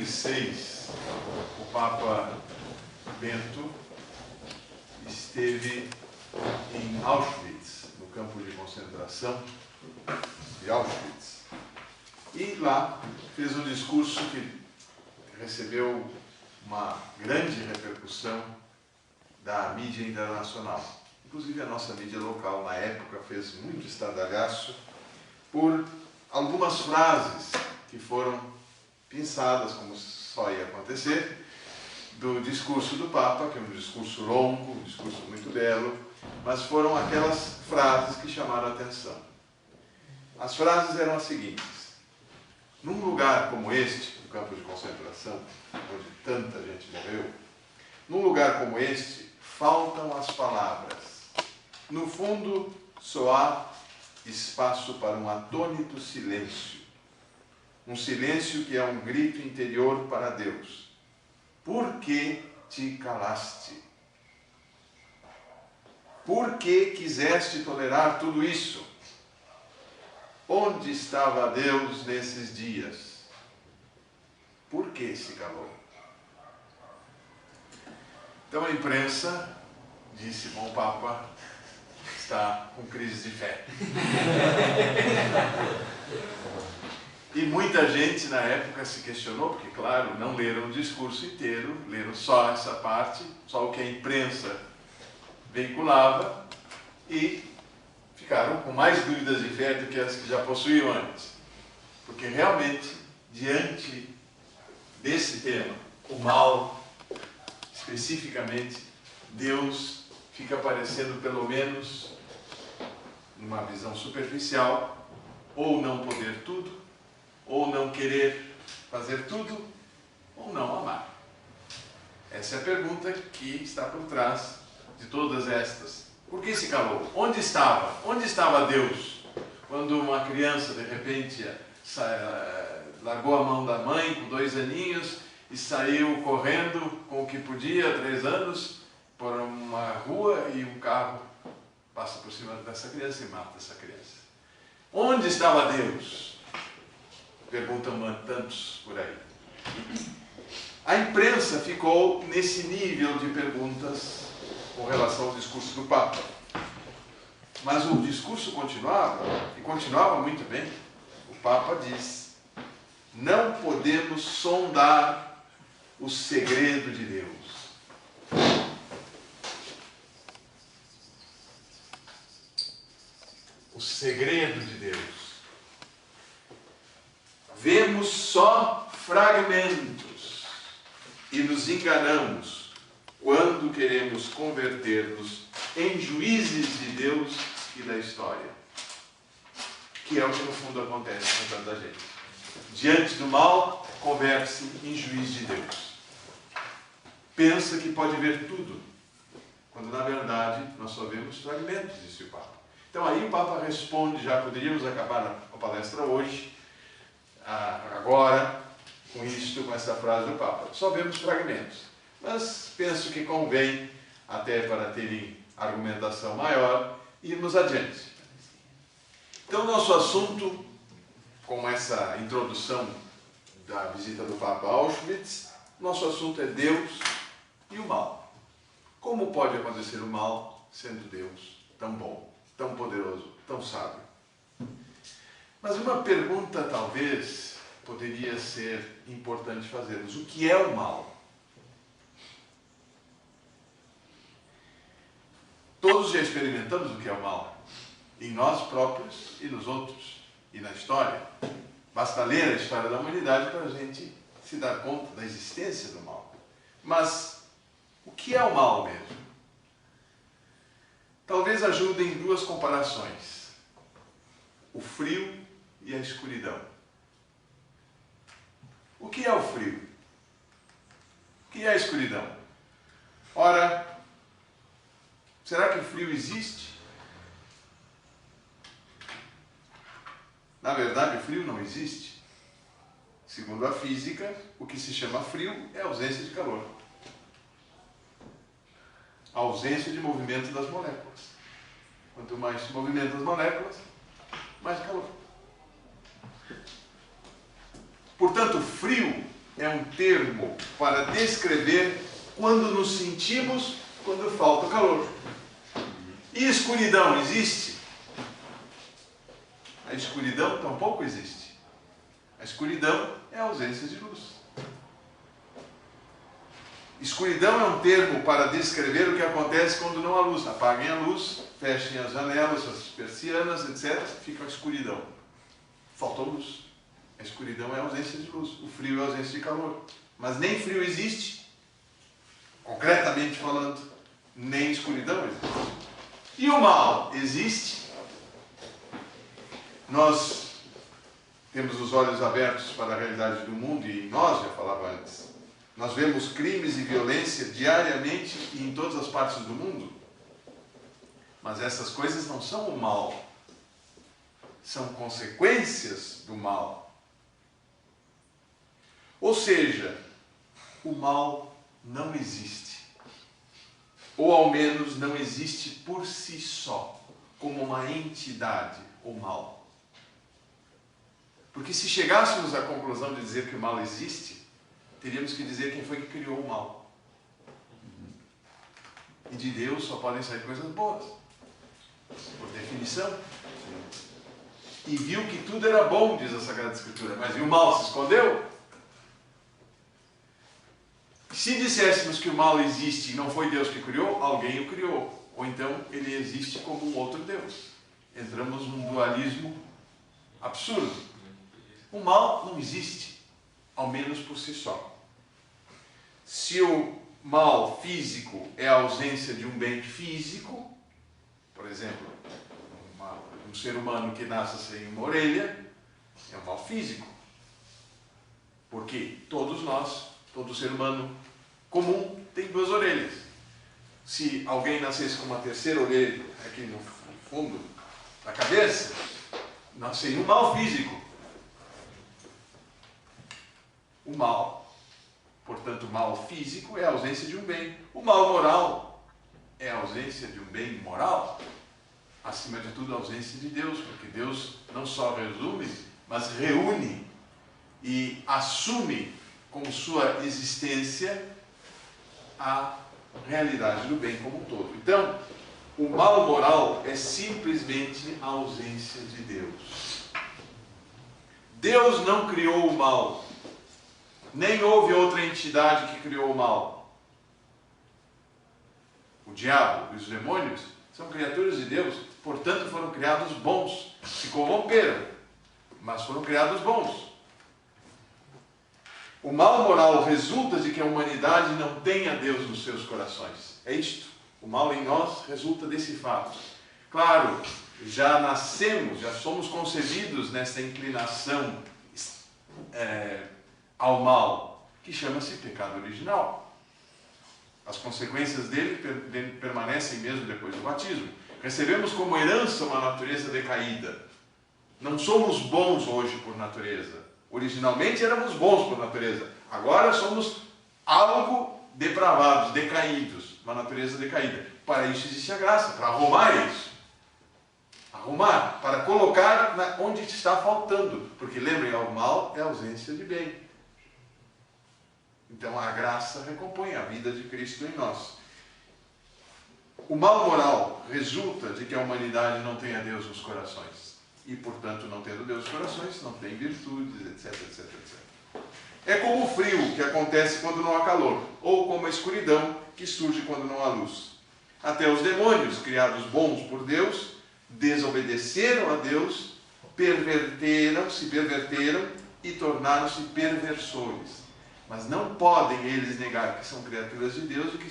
2006, o Papa Bento esteve em Auschwitz, no campo de concentração de Auschwitz. E lá fez um discurso que recebeu uma grande repercussão da mídia internacional. Inclusive a nossa mídia local, na época, fez muito estardalhaço por algumas frases que foram pensadas, como só ia acontecer, do discurso do Papa, que é um discurso longo, um discurso muito belo, mas foram aquelas frases que chamaram a atenção. As frases eram as seguintes: num lugar como este, no campo de concentração, onde tanta gente morreu, num lugar como este, faltam as palavras. No fundo, só há espaço para um atônito silêncio. Um silêncio que é um grito interior para Deus. Por que te calaste? Por que quiseste tolerar tudo isso? Onde estava Deus nesses dias? Por que se calou? Então a imprensa disse: bom, o Papa está com crise de fé. E muita gente na época se questionou, porque, claro, não leram o discurso inteiro, leram só essa parte, só o que a imprensa veiculava, e ficaram com mais dúvidas de fé do que as que já possuíam antes. Porque realmente, diante desse tema, o mal, especificamente, Deus fica aparecendo, pelo menos, numa visão superficial, ou não poder tudo, ou não querer fazer tudo, ou não amar. Essa é a pergunta que está por trás de todas estas. Por que se calou? Onde estava? Onde estava Deus? Quando uma criança, de repente, largou a mão da mãe com 2 aninhos e saiu correndo com o que podia, 3 anos, por uma rua, e um carro passa por cima dessa criança e mata essa criança. Onde estava Deus? Perguntam tantos por aí. A imprensa ficou nesse nível de perguntas com relação ao discurso do Papa. Mas o discurso continuava, e continuava muito bem. O Papa diz: não podemos sondar o segredo de Deus. O segredo de Deus. Vemos só fragmentos e nos enganamos quando queremos converter-nos em juízes de Deus e da história. Que é o que no fundo acontece com tanta gente. Diante do mal, converte-se em juiz de Deus. Pensa que pode ver tudo, quando na verdade nós só vemos fragmentos, disse o Papa. Então aí o Papa responde, já poderíamos acabar a palestra hoje, agora, com isto, com essa frase do Papa. Só vemos fragmentos. Mas penso que convém, até para terem argumentação maior, irmos adiante. Então, nosso assunto, com essa introdução da visita do Papa a Auschwitz, nosso assunto é Deus e o mal. Como pode acontecer o mal sendo Deus tão bom, tão poderoso, tão sábio? Mas uma pergunta, talvez, poderia ser importante fazermos. O que é o mal? Todos já experimentamos o que é o mal, em nós próprios e nos outros, e na história. Basta ler a história da humanidade para a gente se dar conta da existência do mal. Mas o que é o mal mesmo? Talvez ajudem 2 comparações: o frio e a escuridão. O que é o frio? O que é a escuridão? Ora, será que o frio existe? Na verdade, o frio não existe. Segundo a física, o que se chama frio é ausência de calor. A ausência de movimento das moléculas. Quanto mais movimento das moléculas, mais calor. Portanto, frio é um termo para descrever quando nos sentimos quando falta calor. E escuridão existe? A escuridão tampouco existe. A escuridão é a ausência de luz. Escuridão é um termo para descrever o que acontece quando não há luz. Apaguem a luz, fechem as janelas, as persianas, etc. Fica a escuridão. Faltou luz. A escuridão é a ausência de luz. O frio é a ausência de calor. Mas nem frio existe, concretamente falando, nem escuridão existe. E o mal existe? Nós temos os olhos abertos para a realidade do mundo e nós, já falava antes, nós vemos crimes e violência diariamente e em todas as partes do mundo. Mas essas coisas não são o mal, são consequências do mal. Ou seja, o mal não existe. Ou ao menos não existe por si só, como uma entidade, o mal. Porque se chegássemos à conclusão de dizer que o mal existe, teríamos que dizer quem foi que criou o mal. E de Deus só podem sair coisas boas, por definição. E viu que tudo era bom, diz a Sagrada Escritura, mas e o mal se escondeu? Se disséssemos que o mal existe e não foi Deus que criou, alguém o criou. Ou então ele existe como um outro Deus. Entramos num dualismo absurdo. O mal não existe, ao menos por si só. Se o mal físico é a ausência de um bem físico, por exemplo, um ser humano que nasce sem uma orelha, é um mal físico. Porque todos nós, todo ser humano comum tem duas orelhas. Se alguém nascesse com uma terceira orelha aqui no fundo da cabeça, nasceria um mal físico. O mal, portanto, o mal físico é a ausência de um bem. O mal moral é a ausência de um bem moral. Acima de tudo, a ausência de Deus, porque Deus não só resume, mas reúne e assume com sua existência a realidade do bem como um todo. Então, o mal moral é simplesmente a ausência de Deus. Deus não criou o mal, nem houve outra entidade que criou o mal. O diabo e os demônios são criaturas de Deus, portanto foram criados bons, se corromperam, mas foram criados bons. O mal moral resulta de que a humanidade não tenha Deus nos seus corações. É isto. O mal em nós resulta desse fato. Claro, já nascemos, já somos concebidos nessa inclinação ao mal, que chama-se pecado original. As consequências dele permanecem mesmo depois do batismo. Recebemos como herança uma natureza decaída. Não somos bons hoje por natureza. Originalmente éramos bons por natureza. Agora somos algo depravados, decaídos. Uma natureza decaída. Para isso existe a graça, para arrumar isso. Arrumar, para colocar onde está faltando. Porque lembrem, o mal é a ausência de bem. Então a graça recompõe a vida de Cristo em nós. O mal moral resulta de que a humanidade não tenha Deus nos corações. E, portanto, não tendo Deus nos corações, não tem virtudes, etc, etc, etc. É como o frio que acontece quando não há calor, ou como a escuridão que surge quando não há luz. Até os demônios, criados bons por Deus, desobedeceram a Deus, se perverteram e tornaram-se perversores. Mas não podem eles negar que são criaturas de Deus e que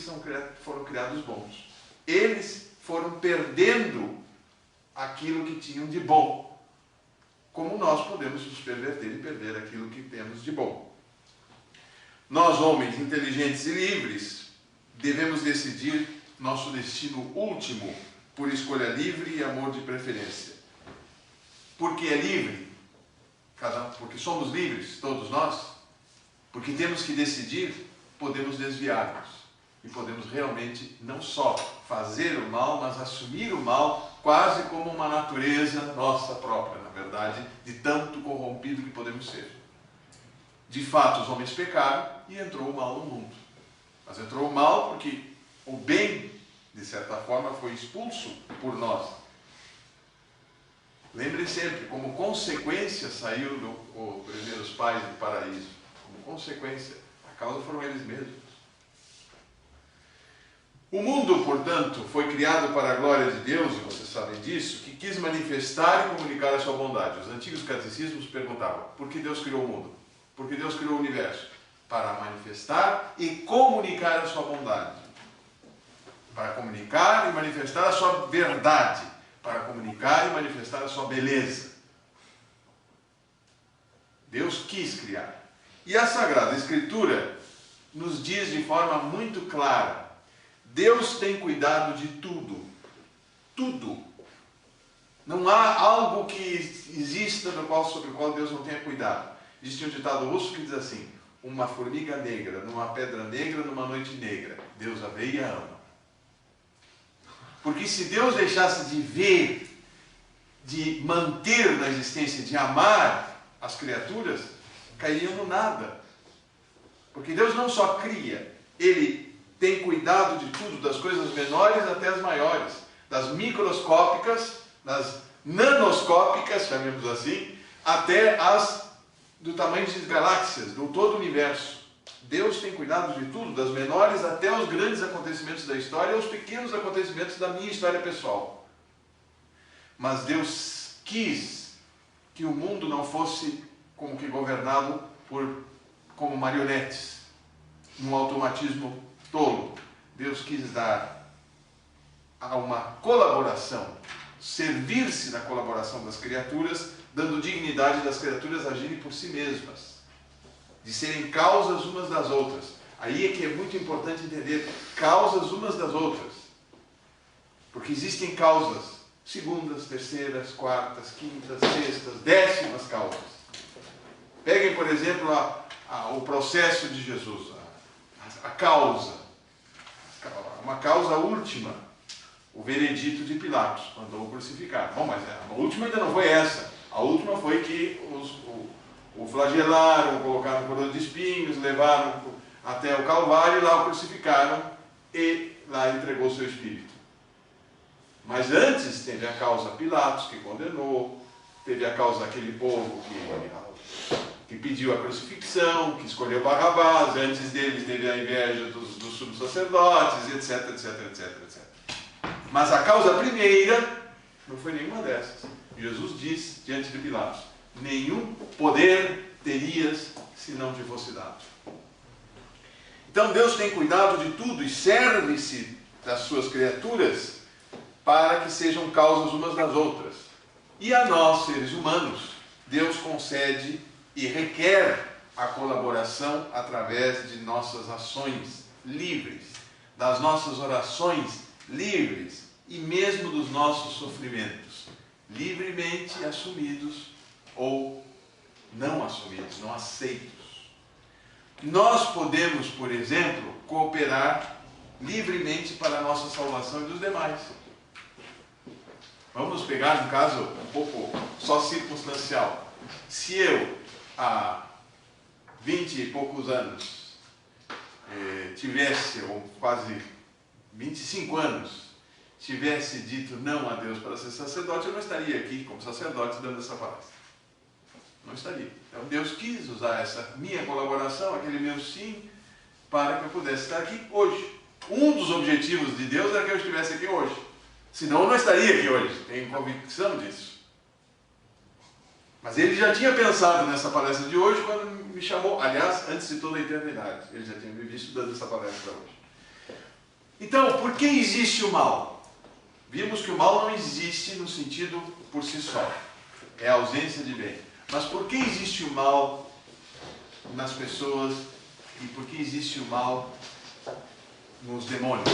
foram criados bons. Eles foram perdendo aquilo que tinham de bom, como nós podemos nos perverter e perder aquilo que temos de bom. Nós, homens inteligentes e livres, devemos decidir nosso destino último por escolha livre e amor de preferência. Porque é livre? Porque somos livres, todos nós? Porque temos que decidir, podemos desviar-nos. E podemos realmente não só fazer o mal, mas assumir o mal quase como uma natureza nossa própria, na verdade, de tanto corrompido que podemos ser. De fato, os homens pecaram e entrou o mal no mundo. Mas entrou o mal porque o bem, de certa forma, foi expulso por nós. Lembre sempre, como consequência saiu os primeiros pais do paraíso. Como consequência, a causa foram eles mesmos. O mundo, portanto, foi criado para a glória de Deus, e vocês sabem disso, que quis manifestar e comunicar a sua bondade. Os antigos catecismos perguntavam, por que Deus criou o mundo? Por que Deus criou o universo? Para manifestar e comunicar a sua bondade. Para comunicar e manifestar a sua verdade. Para comunicar e manifestar a sua beleza. Deus quis criar. E a Sagrada Escritura nos diz de forma muito clara, Deus tem cuidado de tudo. Tudo. Não há algo que exista sobre o qual Deus não tenha cuidado. Existe um ditado russo que diz assim, uma formiga negra, numa pedra negra, numa noite negra. Deus a vê e a ama. Porque se Deus deixasse de ver, de manter na existência, de amar as criaturas, cairiam no nada. Porque Deus não só cria, Ele tem cuidado de tudo, das coisas menores até as maiores, das microscópicas, das nanoscópicas, chamemos assim, até as do tamanho das galáxias, do todo o universo. Deus tem cuidado de tudo, das menores até os grandes acontecimentos da história e os pequenos acontecimentos da minha história pessoal. Mas Deus quis que o mundo não fosse como que governado como marionetes, num automatismo tolo. Deus quis dar a uma colaboração, servir-se da colaboração das criaturas, dando dignidade das criaturas agirem por si mesmas, de serem causas umas das outras. Aí é que é muito importante entender causas umas das outras, porque existem causas segundas, terceiras, quartas, quintas, sextas, décimas causas. Peguem, por exemplo, o processo de Jesus, a causa, uma causa última, o veredito de Pilatos, mandou o crucificar. Bom, mas a última ainda não foi essa. A última foi que o flagelaram, colocaram coroa de espinhos, levaram até o Calvário e lá o crucificaram e lá entregou seu espírito. Mas antes teve a causa Pilatos, que condenou, teve a causa daquele povo que pediu a crucifixão, que escolheu Barrabás, antes deles teve a inveja dos sumos sacerdotes, etc, etc, etc, etc. Mas a causa primeira não foi nenhuma dessas. Jesus disse diante de Pilatos, nenhum poder terias se não te fosse dado. Então Deus tem cuidado de tudo e serve-se das suas criaturas para que sejam causas umas das outras. E a nós, seres humanos, Deus concede e requer a colaboração através de nossas ações livres, das nossas orações livres e mesmo dos nossos sofrimentos, livremente assumidos ou não assumidos, não aceitos. Nós podemos, por exemplo, cooperar livremente para a nossa salvação e dos demais. Vamos pegar um caso um pouco só circunstancial. Se eu, há 20 e poucos anos, tivesse, ou quase 25 anos, tivesse dito não a Deus para ser sacerdote, eu não estaria aqui como sacerdote dando essa palestra. Não estaria. Então Deus quis usar essa minha colaboração, aquele meu sim, para que eu pudesse estar aqui hoje. Um dos objetivos de Deus era que eu estivesse aqui hoje. Senão eu não estaria aqui hoje. Tenho convicção disso. Mas ele já tinha pensado nessa palestra de hoje quando me chamou, aliás, antes de toda a eternidade. Ele já tinha me visto dando essa palestra hoje. Então, por que existe o mal? Vimos que o mal não existe no sentido por si só. É a ausência de bem. Mas por que existe o mal nas pessoas e por que existe o mal nos demônios?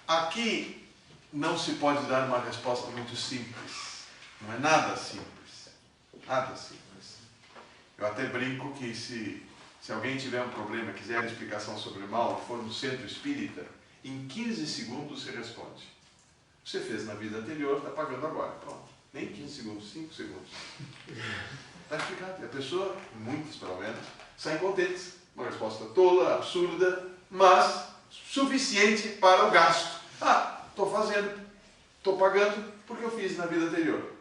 Aqui não se pode dar uma resposta muito simples. Não é nada simples. Nada simples. Eu até brinco que se alguém tiver um problema, quiser explicação sobre o mal, for no centro espírita, em 15 segundos se responde. Você fez na vida anterior, está pagando agora. Pronto. Nem 15 segundos, 5 segundos. Está explicado. E a pessoa, muitas pelo menos, saem contentes. Uma resposta tola, absurda, mas suficiente para o gasto. Ah, estou fazendo, estou pagando porque eu fiz na vida anterior.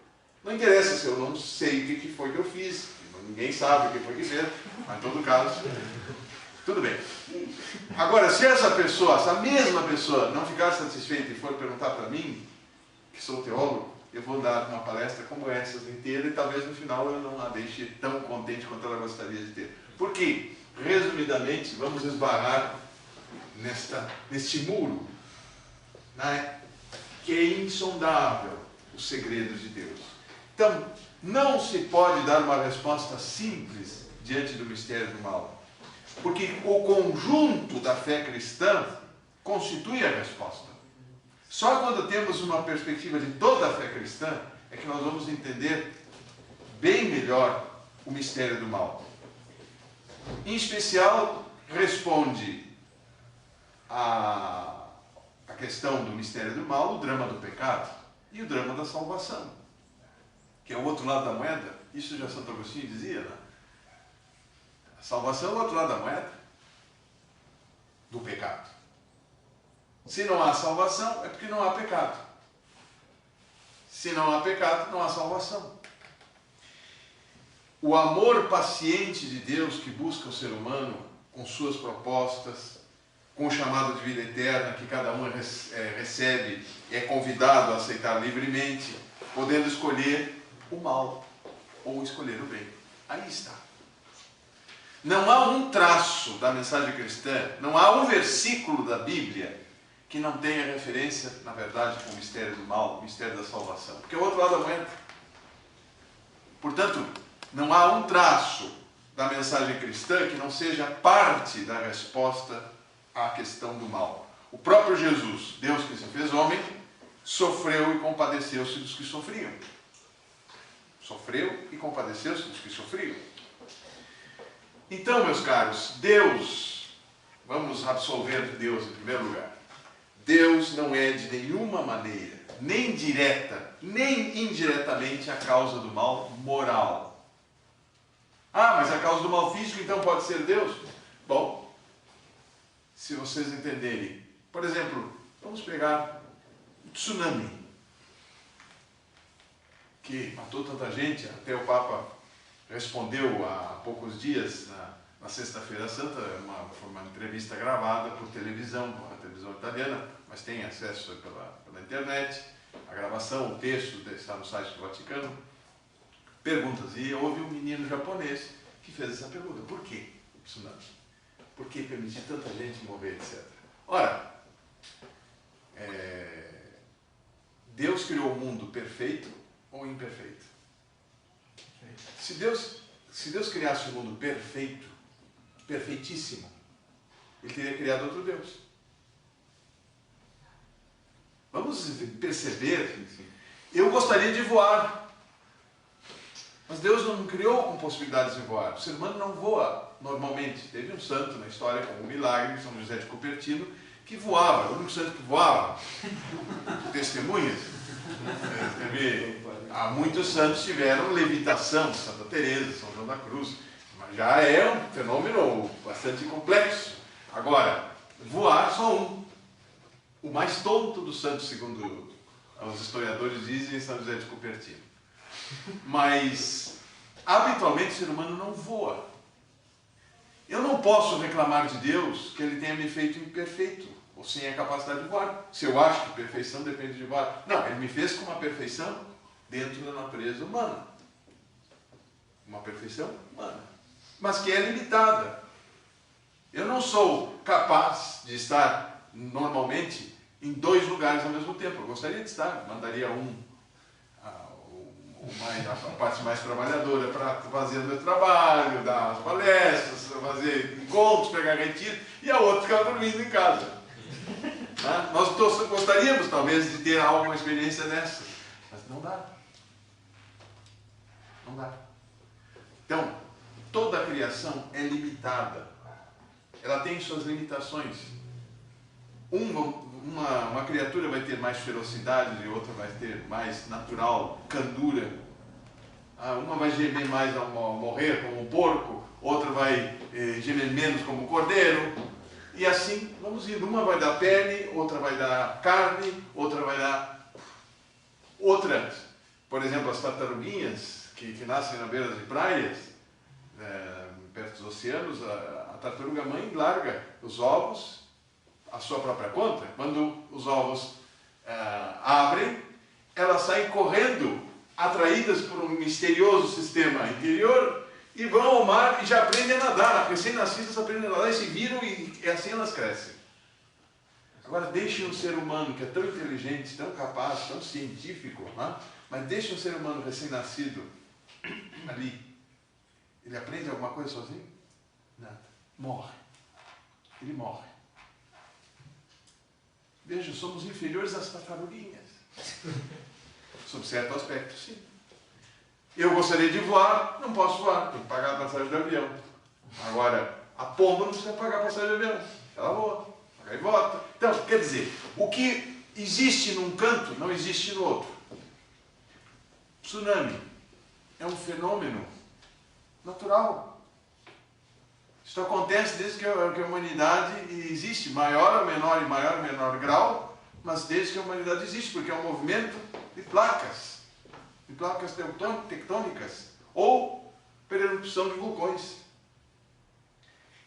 Não interessa se eu não sei o que foi que eu fiz, ninguém sabe o que foi que fez, mas em todo caso, tudo bem. Agora, se essa mesma pessoa, não ficar satisfeita e for perguntar para mim, que sou teólogo, eu vou dar uma palestra como essa inteira e talvez no final eu não a deixe tão contente quanto ela gostaria de ter. Por quê? Resumidamente, vamos esbarrar neste muro, né, que é insondável, os segredos de Deus. Então, não se pode dar uma resposta simples diante do mistério do mal, porque o conjunto da fé cristã constitui a resposta. Só quando temos uma perspectiva de toda a fé cristã é que nós vamos entender bem melhor o mistério do mal. Em especial, responde a questão do mistério do mal, o drama do pecado e o drama da salvação, que é o outro lado da moeda. Isso já Santo Agostinho dizia, né? A salvação é o outro lado da moeda do pecado. Se não há salvação, é porque não há pecado. Se não há pecado, não há salvação. O amor paciente de Deus que busca o ser humano com suas propostas, com o chamado de vida eterna que cada um recebe e é convidado a aceitar livremente, podendo escolher o mal ou escolher o bem. Aí está. Não há um traço da mensagem cristã, não há um versículo da Bíblia que não tenha referência, na verdade, com o mistério do mal, o mistério da salvação. Porque é o outro lado da moeda. Portanto, não há um traço da mensagem cristã que não seja parte da resposta à questão do mal. O próprio Jesus, Deus que se fez homem, sofreu e compadeceu-se dos que sofriam. Sofreu e compadeceu-se dos que sofriam. Então, meus caros, Deus, vamos absolver Deus em primeiro lugar. Deus não é de nenhuma maneira, nem direta, nem indiretamente a causa do mal moral. Ah, mas a causa do mal físico então pode ser Deus? Bom, se vocês entenderem, por exemplo, vamos pegar o tsunami, que matou tanta gente, até o Papa respondeu há poucos dias, na Sexta-feira Santa, foi uma entrevista gravada por televisão, uma televisão italiana, mas tem acesso pela internet, a gravação, o texto está no site do Vaticano. Perguntas, e houve um menino japonês que fez essa pergunta: por que o tsunami? Por que permitir tanta gente morrer, etc. Ora, Deus criou o mundo perfeito ou imperfeito? Se Deus criasse o mundo perfeito, perfeitíssimo, Ele teria criado outro Deus. Vamos perceber, eu gostaria de voar, mas Deus não criou com possibilidades de voar. O ser humano não voa normalmente. Teve um santo na história, como um milagre, São José de Cupertino, que voava, o único santo que voava. Testemunhas. Há muitos santos tiveram levitação, Santa Teresa, São João da Cruz, mas já é um fenômeno bastante complexo. Agora, voar só um. O mais tonto dos santos, segundo os historiadores dizem, São José de Cupertino. Mas, habitualmente, o ser humano não voa. Eu não posso reclamar de Deus que Ele tenha me feito imperfeito, ou sem a capacidade de voar. Se eu acho que perfeição depende de voar. Não, Ele me fez com uma perfeição dentro da natureza humana. Uma perfeição humana. Mas que é limitada. Eu não sou capaz de estar normalmente em dois lugares ao mesmo tempo. Eu gostaria de estar, mandaria a parte mais trabalhadora para fazer o meu trabalho, dar as palestras, fazer encontros, pegar retiro, e a outra ficar dormindo em casa. Nós gostaríamos talvez de ter alguma experiência dessa, mas não dá. Não dá. Então, toda a criação é limitada. Ela tem suas limitações. Uma criatura vai ter mais ferocidade e outra vai ter mais natural candura. Uma vai gemer mais ao morrer como um porco, outra vai gemer menos como um cordeiro. E assim vamos indo. Uma vai dar pele, outra vai dar carne, outra vai dar outra. Por exemplo, as tartaruguinhas que nascem na beira de praias, perto dos oceanos, a tartaruga mãe larga os ovos à sua própria conta. Quando os ovos abrem, elas saem correndo, atraídas por um misterioso sistema interior, e vão ao mar e já aprendem a nadar. As recém-nascidas aprendem a nadar e se viram, e assim elas crescem. Agora deixem um ser humano que é tão inteligente, tão capaz, tão científico, mas deixem um ser humano recém-nascido ali. Ele aprende alguma coisa sozinho? Nada. Morre. Ele morre. Veja, somos inferiores às tartaruguinhas. Sob certo aspecto, sim. Eu gostaria de voar, não posso voar, tenho que pagar a passagem de avião. Agora, a pomba não precisa pagar a passagem de avião. Ela voa, paga e volta. Então, quer dizer, o que existe num canto não existe no outro. Tsunami é um fenômeno natural. Isso acontece desde que a humanidade existe, maior ou menor grau, mas desde que a humanidade existe, porque é um movimento de placas tectônicas, ou por erupção de vulcões.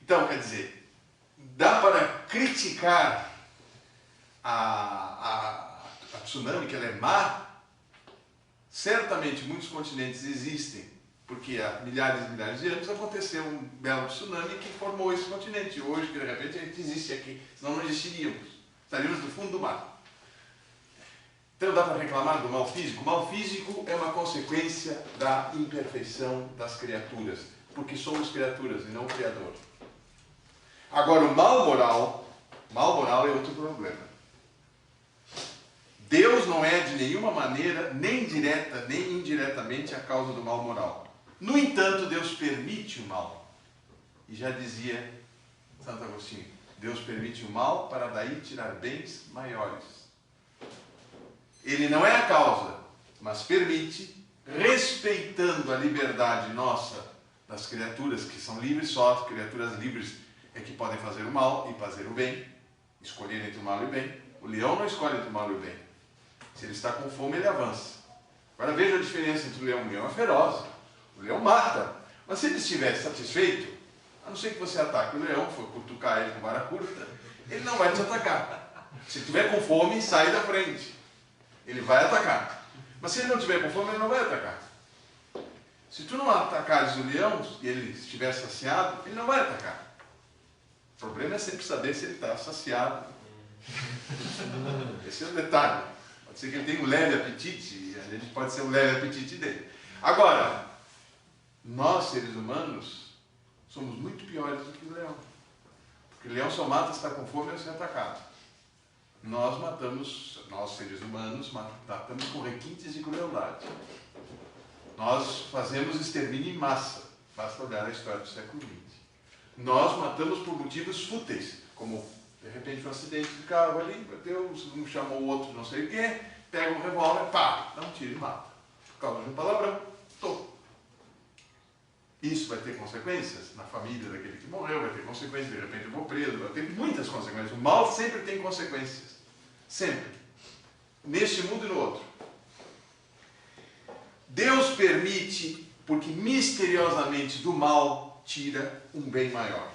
Então, quer dizer, dá para criticar a tsunami, que ela é má. Certamente muitos continentes existem, porque há milhares e milhares de anos aconteceu um belo tsunami que formou esse continente. E hoje, de repente, a gente existe aqui, senão não existiríamos. Estaríamos no fundo do mar. Então dá para reclamar do mal físico? O mal físico é uma consequência da imperfeição das criaturas, porque somos criaturas e não o Criador. Agora, o mal moral é outro problema. Deus não é de nenhuma maneira, nem direta nem indiretamente, a causa do mal moral. No entanto, Deus permite o mal. E já dizia Santo Agostinho, Deus permite o mal para daí tirar bens maiores. Ele não é a causa, mas permite, respeitando a liberdade nossa, das criaturas que são livres, só criaturas livres é que podem fazer o mal e fazer o bem, escolher entre o mal e o bem. O leão não escolhe entre o mal e o bem. Se ele está com fome, ele avança. Agora veja a diferença entre o leão. O leão é feroz, o leão mata. Mas se ele estiver satisfeito, a não ser que você ataque o leão, for cutucar ele com vara curta, ele não vai te atacar. Se estiver com fome, sai da frente. Ele vai atacar. Mas se ele não estiver com fome, ele não vai atacar. Se tu não atacares o leão e ele estiver saciado, ele não vai atacar. O problema é sempre saber se ele está saciado. Esse é o detalhe. Pode ser que ele tenha um leve apetite, e a gente pode ser um leve apetite dele. Agora, nós, seres humanos, somos muito piores do que o leão. Porque o leão só mata se está com fome ou se é atacado. Nós seres humanos, matamos com requintes de crueldade. Nós fazemos extermínio em massa. Basta olhar a história do século XX. Nós matamos por motivos fúteis, como, de repente, um acidente de carro ali, bateu, um chamou o outro não sei o quê, pega um revólver, pá, dá um tiro e mata. Por causa de um palavrão, Isso vai ter consequências na família daquele que morreu, vai ter consequências, de repente eu vou preso, vai ter muitas consequências. O mal sempre tem consequências. Sempre. Neste mundo e no outro. Deus permite, porque misteriosamente do mal tira um bem maior.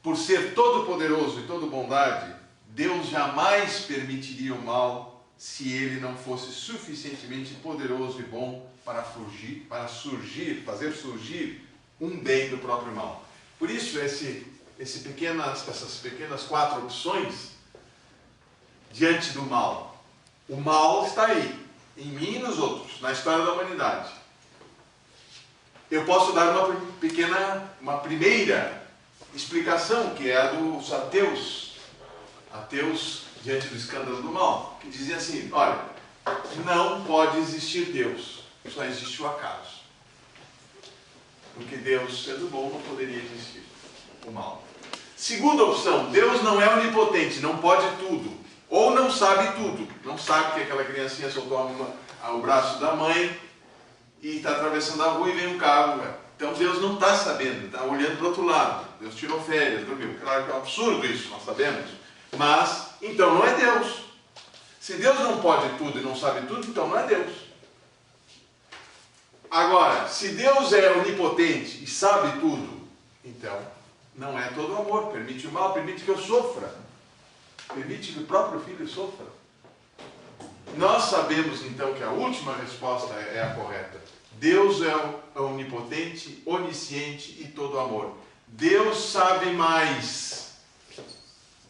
Por ser todo poderoso e todo bondade, Deus jamais permitiria o mal se ele não fosse suficientemente poderoso e bom para fazer surgir um bem do próprio mal. Por isso, essas pequenas 4 opções diante do mal. O mal está aí, em mim e nos outros, na história da humanidade. Eu posso dar uma primeira explicação, que é a dos ateus. Ateus diante do escândalo do mal, que dizia assim, olha, não pode existir Deus, só existe o acaso. Porque Deus, sendo bom, não poderia existir o mal. Segunda opção, Deus não é onipotente, não pode tudo. Ou não sabe tudo. Não sabe que aquela criancinha soltou o braço da mãe e está atravessando a rua e vem um carro. Então Deus não está sabendo, está olhando para o outro lado. Deus tirou férias, dormiu. Claro que é um absurdo isso, nós sabemos. Mas, então não é Deus. Se Deus não pode tudo e não sabe tudo, então não é Deus. Agora, se Deus é onipotente e sabe tudo, então não é todo amor. Permite o mal, permite que eu sofra. Permite que o próprio filho sofra. Nós sabemos então que a última resposta é a correta. Deus é onipotente, onisciente e todo amor. Deus sabe mais.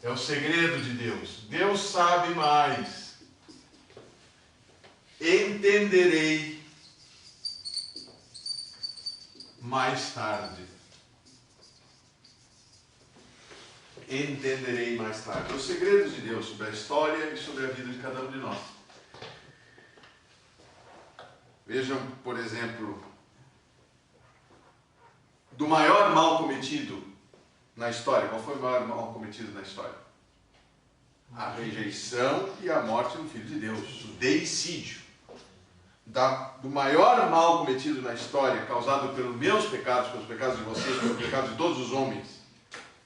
É o segredo de Deus. Deus sabe mais. Entenderei mais tarde. Entenderei mais tarde. Os segredos de Deus sobre a história e sobre a vida de cada um de nós. Vejam, por exemplo, do maior mal cometido na história. Qual foi o maior mal cometido na história? A rejeição e a morte do Filho de Deus. O deicídio. Do maior mal cometido na história, causado pelos meus pecados, pelos pecados de vocês, pelos pecados de todos os homens,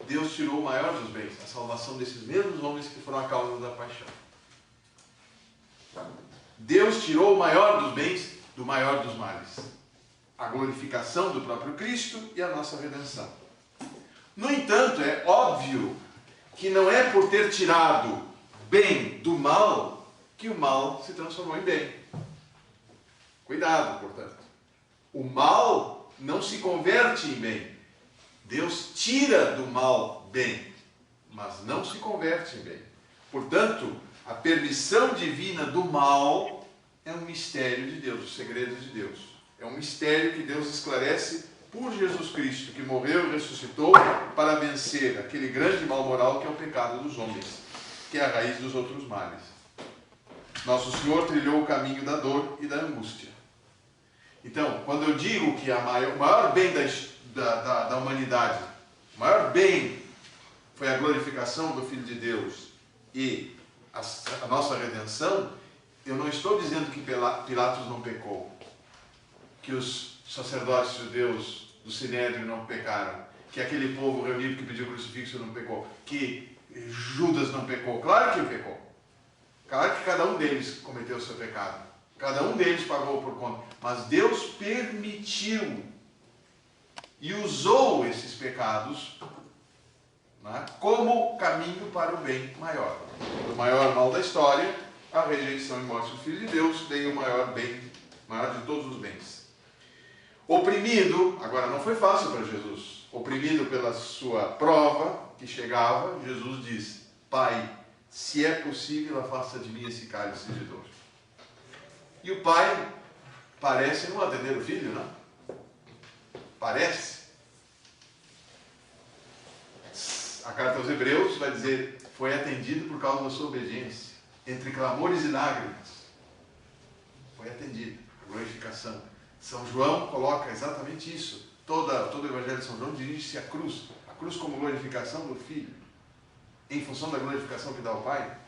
Deus tirou o maior dos bens, a salvação desses mesmos homens que foram a causa da paixão. Deus tirou o maior dos bens do maior dos males. A glorificação do próprio Cristo e a nossa redenção. No entanto, é óbvio que não é por ter tirado bem do mal que o mal se transformou em bem. Cuidado, portanto. O mal não se converte em bem. Deus tira do mal bem, mas não se converte em bem. Portanto, a permissão divina do mal é um mistério de Deus, o segredo de Deus. É um mistério que Deus esclarece por Jesus Cristo, que morreu e ressuscitou para vencer aquele grande mal moral que é o pecado dos homens, que é a raiz dos outros males. Nosso Senhor trilhou o caminho da dor e da angústia. Então, quando eu digo que o maior bem da humanidade, o maior bem foi a glorificação do Filho de Deus e a nossa redenção, eu não estou dizendo que Pilatos não pecou, que os sacerdotes judeus do Sinédrio não pecaram, que aquele povo reunido que pediu crucifixo não pecou, que Judas não pecou. Claro que pecou. Claro que cada um deles cometeu o seu pecado. Cada um deles pagou por conta. Mas Deus permitiu e usou esses pecados, né, como caminho para o bem maior. O maior mal da história, a rejeição e morte do Filho de Deus, veio o maior bem, maior de todos os bens. Oprimido, agora não foi fácil para Jesus, oprimido pela sua prova que chegava, Jesus disse: Pai, se é possível, afasta de mim esse cálice de dor. E o pai parece não atender o filho, não? Parece. A carta aos Hebreus vai dizer: foi atendido por causa da sua obediência, entre clamores e lágrimas. Foi atendido, a glorificação. São João coloca exatamente isso. Todo o Evangelho de São João dirige-se à cruz como glorificação do Filho, em função da glorificação que dá ao Pai.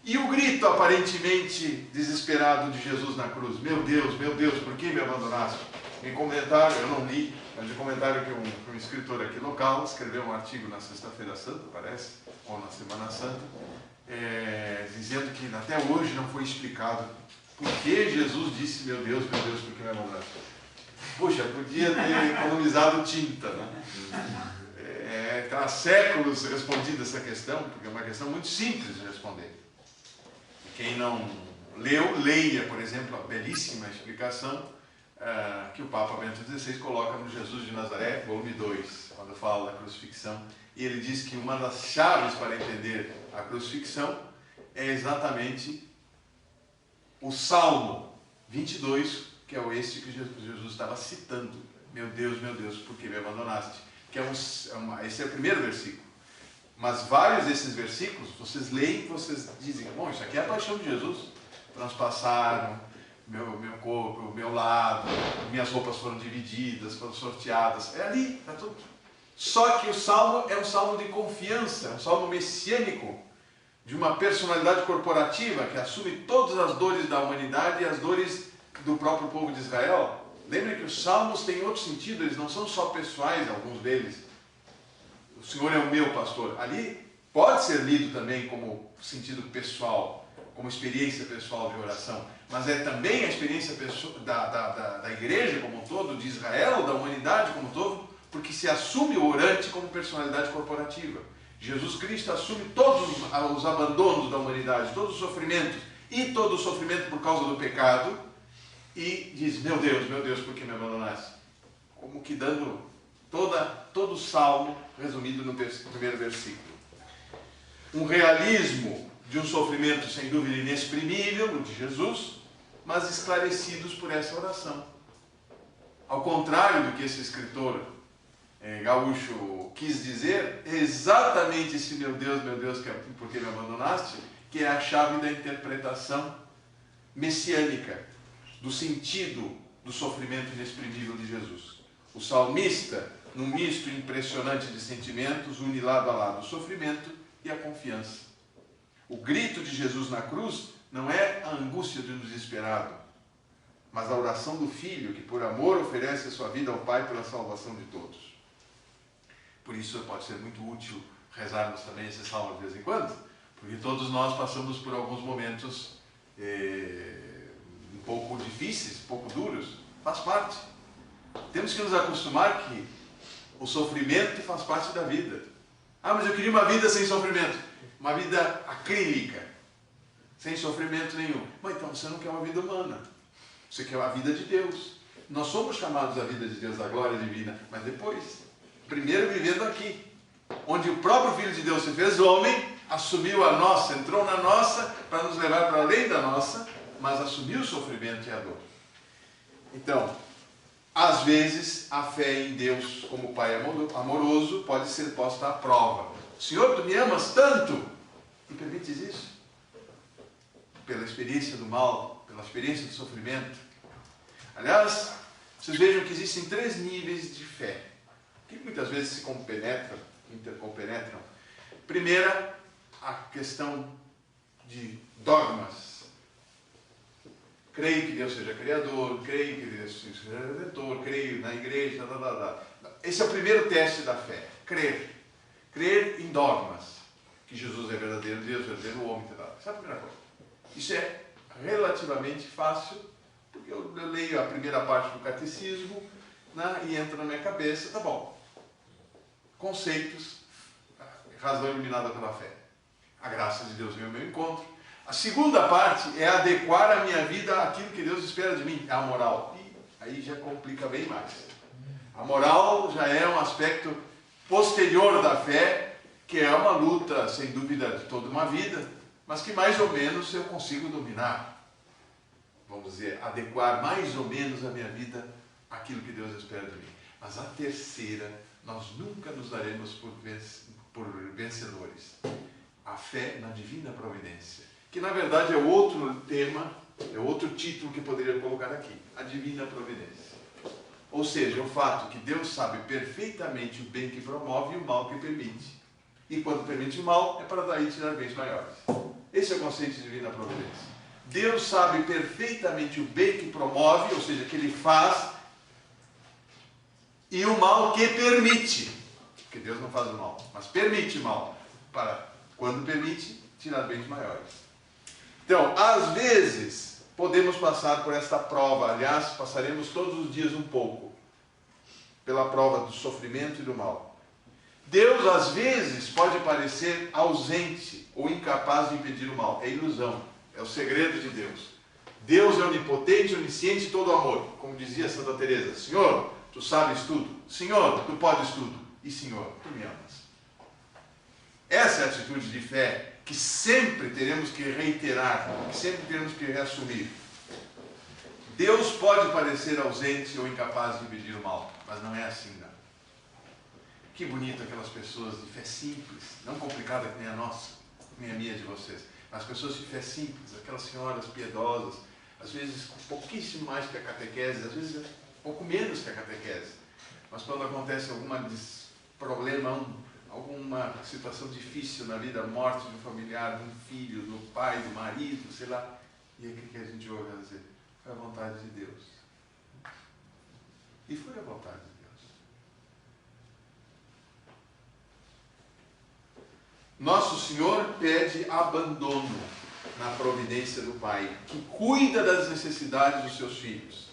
E o grito aparentemente desesperado de Jesus na cruz: meu Deus, por que me abandonaste? Em comentário, eu não li, mas em comentário que um escritor aqui local escreveu um artigo na Sexta-feira Santa, parece, ou na Semana Santa, dizendo que até hoje não foi explicado por que Jesus disse: meu Deus, por que me abandonaste? Puxa, podia ter economizado tinta, né? Está há séculos respondida essa questão, porque é uma questão muito simples de responder. Quem não leu, leia, por exemplo, a belíssima explicação que o Papa Bento XVI coloca no Jesus de Nazaré, volume 2, quando fala da crucifixão. E ele diz que uma das chaves para entender a crucifixão é exatamente o Salmo 22, que é este que Jesus estava citando. Meu Deus, por que me abandonaste? Esse é o primeiro versículo. Mas vários desses versículos, vocês leem e vocês dizem: bom, isso aqui é a paixão de Jesus. Transpassaram meu corpo, o meu lado, minhas roupas foram divididas, foram sorteadas. É ali, está tudo. Só que o Salmo é um salmo de confiança, um salmo messiânico, de uma personalidade corporativa que assume todas as dores da humanidade e as dores do próprio povo de Israel. Lembre que os salmos têm outro sentido, eles não são só pessoais, alguns deles. O Senhor é o meu pastor. Ali pode ser lido também como sentido pessoal, como experiência pessoal de oração, mas é também a experiência da igreja como um todo, de Israel, da humanidade como um todo, porque se assume o orante como personalidade corporativa. Jesus Cristo assume todos os abandonos da humanidade, todos os sofrimentos, e todo o sofrimento por causa do pecado, e diz, meu Deus, por que me abandonaste? Como que dando todo o salmo resumido no primeiro versículo. Um realismo de um sofrimento sem dúvida inexprimível, o de Jesus, mas esclarecidos por essa oração. Ao contrário do que esse escritor gaúcho quis dizer, é exatamente esse meu Deus, por que me abandonaste, que é a chave da interpretação messiânica, do sentido do sofrimento inexprimível de Jesus. O salmista, num misto impressionante de sentimentos, une lado a lado o sofrimento e a confiança. O grito de Jesus na cruz não é a angústia de um desesperado, mas a oração do Filho, que por amor oferece a sua vida ao Pai pela salvação de todos. Por isso pode ser muito útil rezarmos também esse salmo de vez em quando, porque todos nós passamos por alguns momentos um pouco difíceis, um pouco duros, faz parte. Temos que nos acostumar que o sofrimento faz parte da vida. Ah, mas eu queria uma vida sem sofrimento, uma vida acrílica, sem sofrimento nenhum. Mas então você não quer uma vida humana, você quer a vida de Deus. Nós somos chamados à vida de Deus, à glória divina, mas depois, primeiro vivendo aqui, onde o próprio Filho de Deus se fez homem, assumiu a nossa, entrou na nossa para nos levar para além da nossa, mas assumiu o sofrimento e a dor. Então, às vezes, a fé em Deus como Pai amoroso pode ser posta à prova. Senhor, tu me amas tanto e permites isso? Pela experiência do mal, pela experiência do sofrimento. Aliás, vocês vejam que existem 3 níveis de fé, que muitas vezes se intercompenetram. Primeira, a questão de dogmas. Creio que Deus seja Criador, creio que Deus seja Redentor, creio na igreja, Esse é o primeiro teste da fé, crer. Crer em dogmas, que Jesus é verdadeiro Deus, verdadeiro homem, Essa é a primeira coisa. Isso é relativamente fácil, porque eu leio a primeira parte do catecismo, né, e entra na minha cabeça, tá bom. Conceitos, razão iluminada pela fé. A graça de Deus vem ao meu encontro. A segunda parte é adequar a minha vida àquilo que Deus espera de mim, a moral. E aí já complica bem mais. A moral já é um aspecto posterior da fé, que é uma luta, sem dúvida, de toda uma vida, mas que mais ou menos eu consigo dominar. Vamos dizer, adequar mais ou menos a minha vida àquilo que Deus espera de mim. Mas a terceira, nós nunca nos daremos por vencedores. A fé na divina providência, que na verdade é outro tema, é outro título que poderia colocar aqui, a divina providência. Ou seja, o fato que Deus sabe perfeitamente o bem que promove e o mal que permite. E quando permite o mal, é para daí tirar bens maiores. Esse é o conceito de divina providência. Deus sabe perfeitamente o bem que promove, ou seja, que Ele faz, e o mal que permite. Porque Deus não faz o mal, mas permite o mal, para, quando permite, tirar bens maiores. Então, às vezes, podemos passar por esta prova. Aliás, passaremos todos os dias um pouco pela prova do sofrimento e do mal. Deus, às vezes, pode parecer ausente ou incapaz de impedir o mal. É ilusão. É o segredo de Deus. Deus é onipotente, onisciente e todo amor. Como dizia Santa Teresa, Senhor, tu sabes tudo. Senhor, tu podes tudo. E Senhor, tu me amas. Essa é a atitude de fé que sempre teremos que reiterar, que sempre teremos que reassumir. Deus pode parecer ausente ou incapaz de impedir o mal, mas não é assim, não. Que bonito aquelas pessoas de fé simples, não complicada que nem a nossa, nem a minha de vocês, mas pessoas de fé simples, aquelas senhoras piedosas, às vezes pouquíssimo mais que a catequese, às vezes pouco menos que a catequese, mas quando acontece algum problema, alguma situação difícil na vida, a morte de um familiar, de um filho, do pai, do marido, sei lá, e aí o que a gente ouve dizer? Foi a vontade de Deus. E foi a vontade de Deus. Nosso Senhor pede abandono na providência do Pai, que cuida das necessidades dos seus filhos.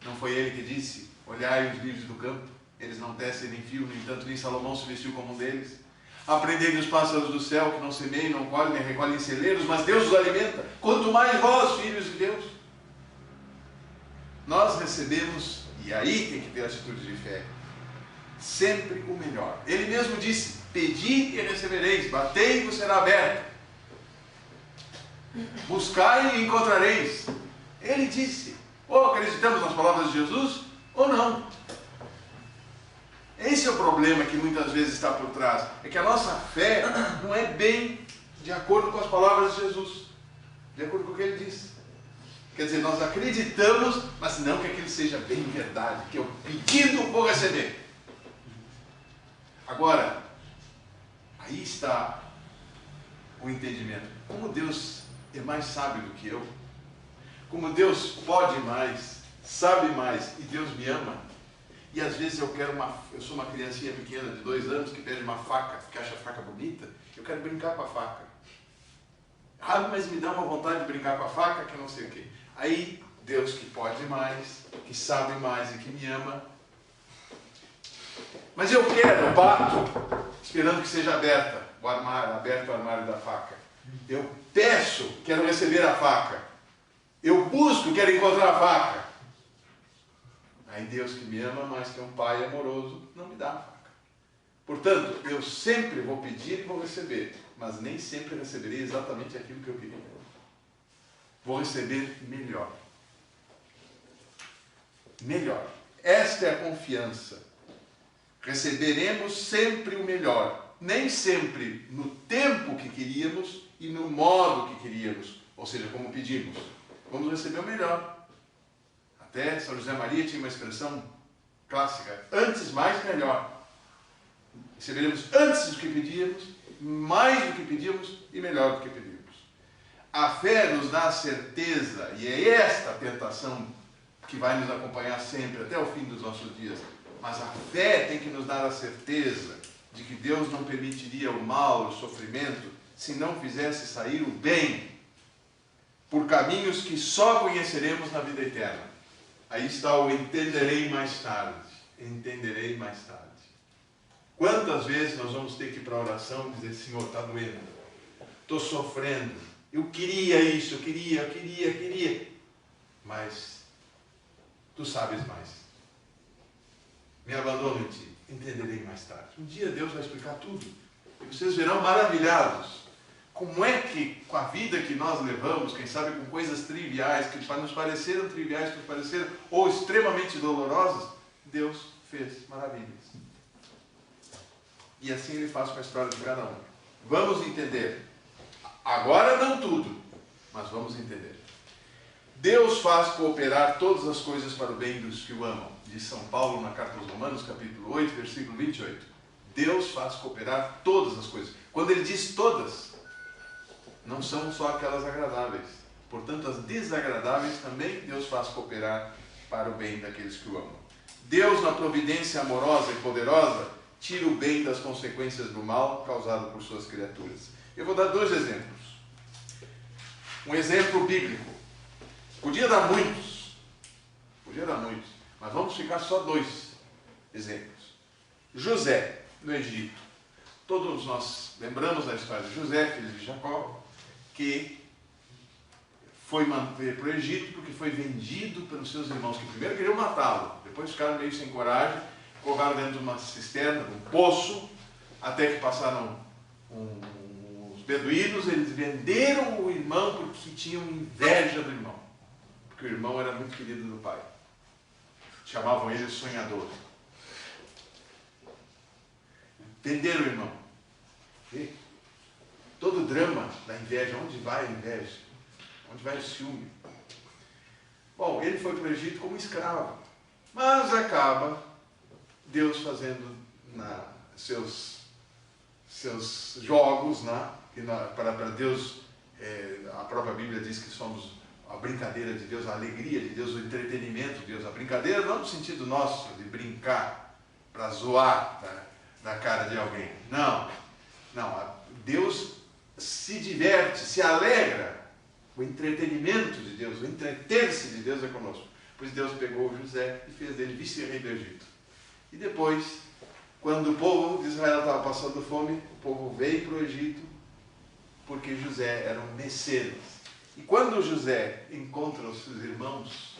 Não foi Ele que disse: olhai os lírios do campo, eles não tecem nem fiam, no entanto nem Salomão se vestiu como um deles. Aprendei dos pássaros do céu, que não semeiam, não colhem, nem recolhem em celeiros, mas Deus os alimenta. Quanto mais vós, filhos de Deus. Nós recebemos, e aí tem que ter atitude de fé, sempre o melhor. Ele mesmo disse: pedi e recebereis, batei e vos será aberto, buscai e encontrareis. Ele disse. Ou acreditamos nas palavras de Jesus, ou não. Esse é o problema que muitas vezes está por trás. É que a nossa fé não é bem de acordo com as palavras de Jesus, de acordo com o que ele disse. Quer dizer, nós acreditamos, mas não que aquilo seja bem verdade, que eu pedindo vou receber. Agora, aí está o entendimento. Como Deus é mais sábio do que eu, como Deus pode mais, sabe mais, e Deus me ama. E às vezes eu sou uma criancinha pequena de 2 anos que pede uma faca, que acha a faca bonita, eu quero brincar com a faca. Ah, mas me dá uma vontade de brincar com a faca, que não sei o quê. Aí, Deus que pode mais, que sabe mais e que me ama. Mas eu bato, esperando que seja aberto o armário da faca. Eu peço, quero receber a faca. Eu busco, quero encontrar a faca. Aí Deus que me ama mais que um pai amoroso, não me dá a faca. Portanto, eu sempre vou pedir e vou receber, mas nem sempre receberei exatamente aquilo que eu queria. Vou receber melhor. Melhor. Esta é a confiança. Receberemos sempre o melhor. Nem sempre no tempo que queríamos e no modo que queríamos, ou seja, como pedimos. Vamos receber o melhor. Até São José Maria tinha uma expressão clássica: antes, mais, melhor. Receberemos antes do que pedíamos, mais do que pedíamos e melhor do que pedíamos. A fé nos dá a certeza, e é esta a tentação que vai nos acompanhar sempre, até o fim dos nossos dias. Mas a fé tem que nos dar a certeza de que Deus não permitiria o mal, o sofrimento, se não fizesse sair o bem, por caminhos que só conheceremos na vida eterna. Aí está o entenderei mais tarde. Entenderei mais tarde. Quantas vezes nós vamos ter que ir para a oração e dizer: Senhor, está doendo, estou sofrendo, eu queria isso, eu queria, mas Tu sabes mais. Me abandono em Ti, entenderei mais tarde. Um dia Deus vai explicar tudo e vocês verão maravilhados como é que, com a vida que nós levamos, quem sabe com coisas triviais, que nos pareceram triviais, que nos pareceram ou extremamente dolorosas, Deus fez maravilhas. E assim Ele faz com a história de cada um. Vamos entender. Agora não tudo, mas vamos entender. Deus faz cooperar todas as coisas para o bem dos que o amam, diz São Paulo na carta aos Romanos, capítulo 8, versículo 28. Deus faz cooperar todas as coisas. Quando Ele diz todas, não são só aquelas agradáveis. Portanto, as desagradáveis também Deus faz cooperar para o bem daqueles que o amam. Deus, na providência amorosa e poderosa, tira o bem das consequências do mal causado por suas criaturas. Eu vou dar 2 exemplos. Um exemplo bíblico. Podia dar muitos, mas vamos ficar só 2 exemplos. José, no Egito. Todos nós lembramos da história de José, filho de Jacó, que foi manter para o Egito porque foi vendido pelos seus irmãos, que primeiro queriam matá-lo, depois ficaram meio sem coragem, colocaram dentro de uma cisterna, de um poço, até que passaram os beduínos, eles venderam o irmão porque tinham inveja do irmão, porque o irmão era muito querido do pai. Chamavam ele sonhador. Venderam o irmão. E todo o drama da inveja, onde vai a inveja? Onde vai o ciúme? Bom, ele foi para o Egito como escravo, mas acaba Deus fazendo seus jogos, para Deus, a própria Bíblia diz que somos a brincadeira de Deus, a alegria de Deus, o entretenimento de Deus. A brincadeira não no sentido nosso, de brincar para zoar da cara de alguém. Não. Deus se diverte, se alegra. O entretenimento de Deus, o entreter-se de Deus é conosco. Pois Deus pegou José e fez dele vice-rei do Egito. E depois, quando o povo de Israel estava passando fome, o povo veio para o Egito, porque José era um mecenas. E quando José encontra os irmãos,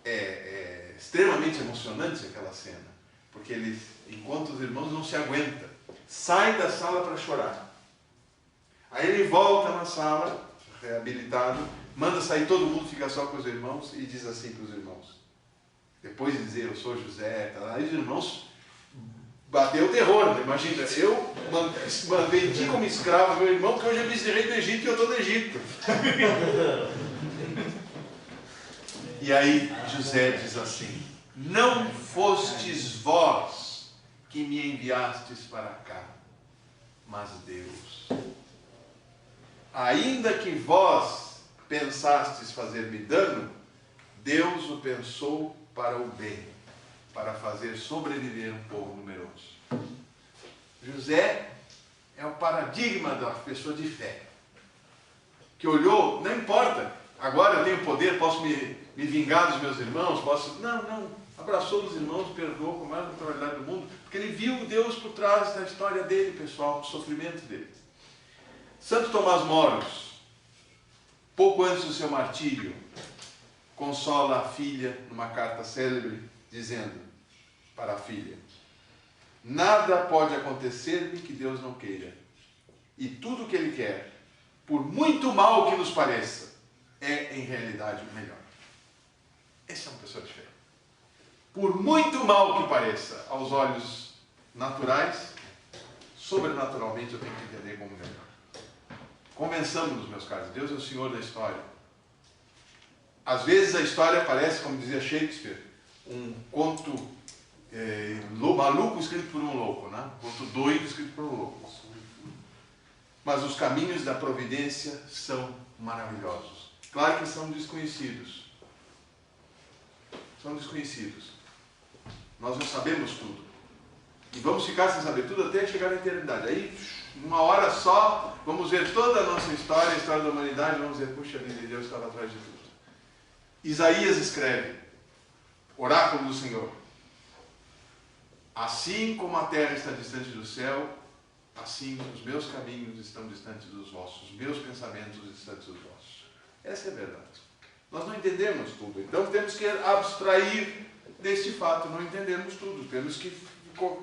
é extremamente emocionante aquela cena, porque ele encontra os irmãos e não se aguenta, sai da sala para chorar. Aí ele volta na sala, reabilitado, manda sair todo mundo, fica só com os irmãos e diz assim para os irmãos, depois de dizer eu sou José, aí os irmãos bateu o terror, né? Imagina, eu vendi como escravo meu irmão, que hoje é vice-rei do Egito e eu estou no Egito. E aí José diz assim, não fostes vós que me enviastes para cá, mas Deus. Ainda que vós pensastes fazer-me dano, Deus o pensou para o bem, para fazer sobreviver um povo numeroso. José é o paradigma da pessoa de fé, que olhou, não importa, agora eu tenho poder, posso me vingar dos meus irmãos, não, abraçou os irmãos, perdoou com a maior naturalidade do mundo, porque ele viu Deus por trás da história dele, pessoal, do sofrimento dele. Santo Tomás Moros, pouco antes do seu martírio, consola a filha numa carta célebre, dizendo para a filha, nada pode acontecer-me que Deus não queira, e tudo o que Ele quer, por muito mal que nos pareça, é em realidade o melhor. Essa é uma pessoa de fé. Por muito mal que pareça, aos olhos naturais, sobrenaturalmente eu tenho que entender como melhor. Convençamos-nos, meus caros, Deus é o Senhor da história. Às vezes a história parece, como dizia Shakespeare, um conto maluco escrito por um louco, né? Um conto doido escrito por um louco. Mas os caminhos da providência são maravilhosos. Claro que são desconhecidos. São desconhecidos. Nós não sabemos tudo. E vamos ficar sem saber tudo até chegar à eternidade. Aí, uma hora só, vamos ver toda a nossa história, a história da humanidade, vamos dizer, puxa vida, Deus estava atrás de tudo. Isaías escreve, oráculo do Senhor, assim como a terra está distante do céu, assim os meus caminhos estão distantes dos vossos, os meus pensamentos distantes dos vossos. Essa é a verdade. Nós não entendemos tudo, então temos que abstrair deste fato, não entendemos tudo, temos que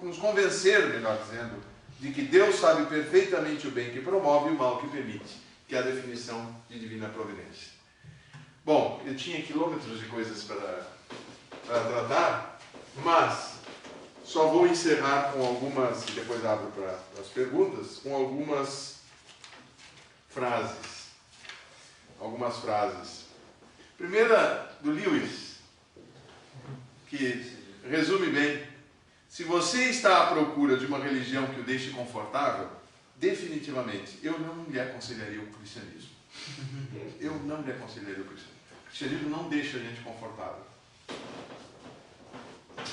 nos convencer, melhor dizendo, de que Deus sabe perfeitamente o bem que promove e o mal que permite, que é a definição de divina providência. Bom, eu tinha quilômetros de coisas para tratar, mas só vou encerrar com algumas, e depois abro para as perguntas, com algumas frases. Algumas frases. Primeira do Lewis, que resume bem. Se você está à procura de uma religião que o deixe confortável, definitivamente, eu não lhe aconselharia o cristianismo. Eu não lhe aconselharia o cristianismo. O cristianismo não deixa a gente confortável.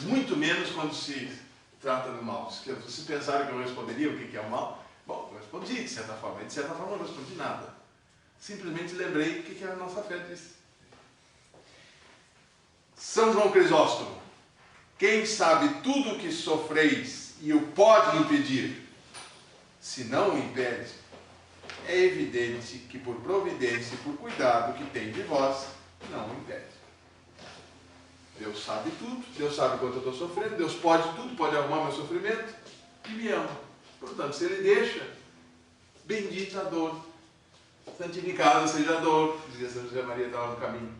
Muito menos quando se trata do mal. Vocês pensaram que eu responderia o que é o mal? Bom, eu respondi de certa forma. De certa forma, eu não respondi nada. Simplesmente lembrei o que a nossa fé diz. São João Crisóstomo. Quem sabe tudo o que sofreis e o pode impedir, se não o impede, é evidente que por providência e por cuidado que tem de vós, não o impede. Deus sabe tudo, Deus sabe quanto eu estou sofrendo, Deus pode tudo, pode arrumar meu sofrimento e me ama. Portanto, se Ele deixa, bendita a dor, santificada seja a dor, dizia São José Maria, estava no caminho.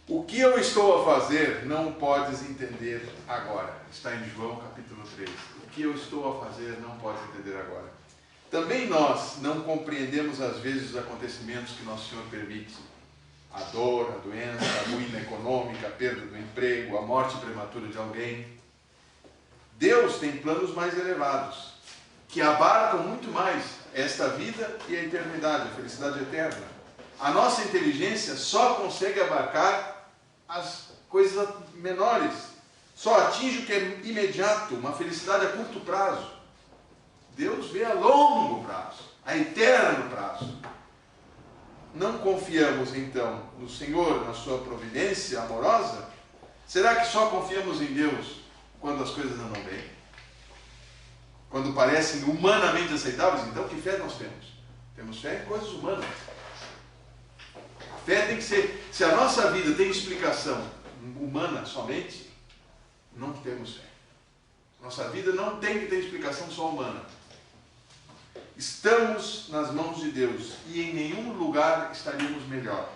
O que eu estou a fazer não podes entender agora. Está em João capítulo 3. O que eu estou a fazer não podes entender agora. Também nós não compreendemos às vezes os acontecimentos que Nosso Senhor permite. A dor, a doença, a ruína econômica, a perda do emprego, a morte prematura de alguém. Deus tem planos mais elevados. que abarcam muito mais esta vida e a eternidade, a felicidade eterna. A nossa inteligência só consegue abarcar as coisas menores, só atinge o que é imediato, uma felicidade a curto prazo. Deus vê a longo prazo, a eterno prazo. Não confiamos então no Senhor, na sua providência amorosa? Será que só confiamos em Deus quando as coisas andam bem? Quando parecem humanamente aceitáveis? Então que fé nós temos? Temos fé em coisas humanas. A fé tem que ser, se a nossa vida tem explicação humana somente, não temos fé. Nossa vida não tem que ter explicação só humana. Estamos nas mãos de Deus e em nenhum lugar estaríamos melhor.